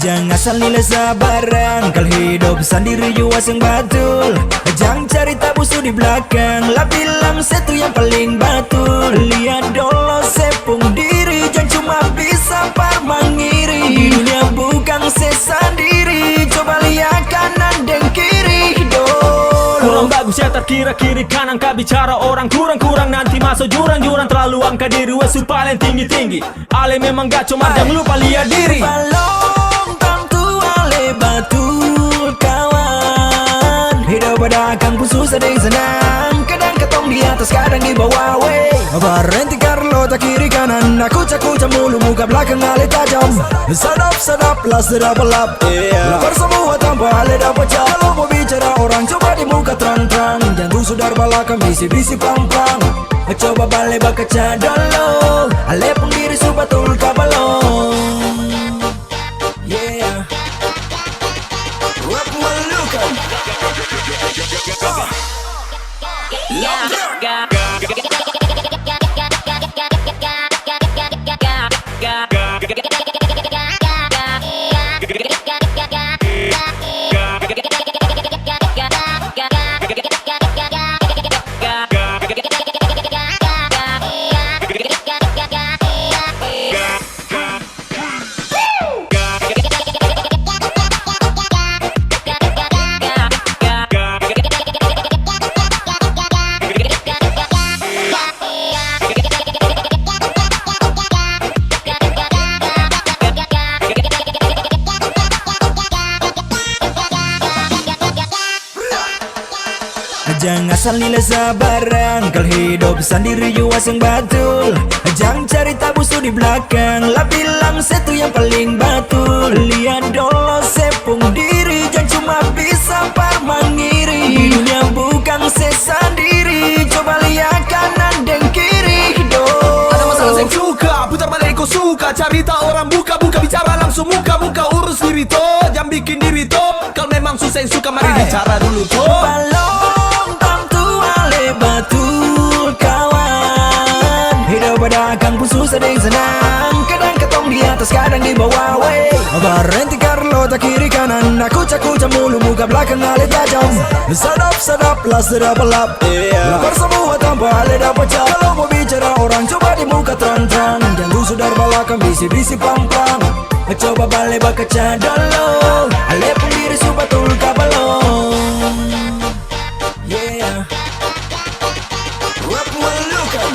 Jangan asal nilai sabaran, kalau hidup sendiri you asing batul. Jangan cari tabu di belakang, lah bilang saya tu yang paling batul. Lihat dulu sepung diri, jangan cuma bisa parmangiri. Di dunia bukan saya sendiri, coba lihat kanan dan kiri dulu. Kurang bagus ya tak kira kiri kanan, kau bicara orang kurang-kurang, nanti masuk jurang-jurang. Terlalu angka diri wesu paling tinggi-tinggi. Ale memang gak cuma jangan lupa lihat diri. Balong tentu ale batul kawan. Hidup pada kampung susah dan senang, kadang ketong di atas kadang di bawah wey. Berhenti Carlo tak kiri kanan, aku cakuca mulu muka belakang ale tajam. Sedap lah sedap lap, lapar semua tanpa ale dapat jam. Kalau mau bicara orang coba di muka terang-terang, jangan sudar belakang bisi-bisi pelan-pelan. Coba balik bakaca dulu, ale pun diri subatul kabalong. Yeah, rap malukan. Jangan asal nilai sabaran, kalau hidup sendiri you asing batul. Jangan cari tabu di belakang, lah bilang saya tu yang paling batul. Lihat dulu sepung diri, jangan cuma bisa parmangiri. Di dunia bukan saya sendiri, coba lihat kanan dan kiri dulu. Ada masalah saya suka, putar balik kau suka. Cari tahu orang buka-buka, bicara langsung muka-muka. Urus diri to, jangan bikin diri to. Kalau memang susah yang suka, mari bicara dulu to. Balong tentu ale batul kawan. Hidup pada kampung susah dan senang, kadang ketong di atas kadang di bawah wey. Berhenti Carlo tak kiri kanan, aku cakuca mulu muka belakang ale tajam. Sedap lah sedap lap, lapar semua tanpa ale dapat jam. Kalau mau bicara orang coba di muka terang-terang, jangan sudar belakang bisi-bisi pelan-pelan. Coba balik bakaca dulu, ale pun diri subatul kabalong. Yeah, rap malukan.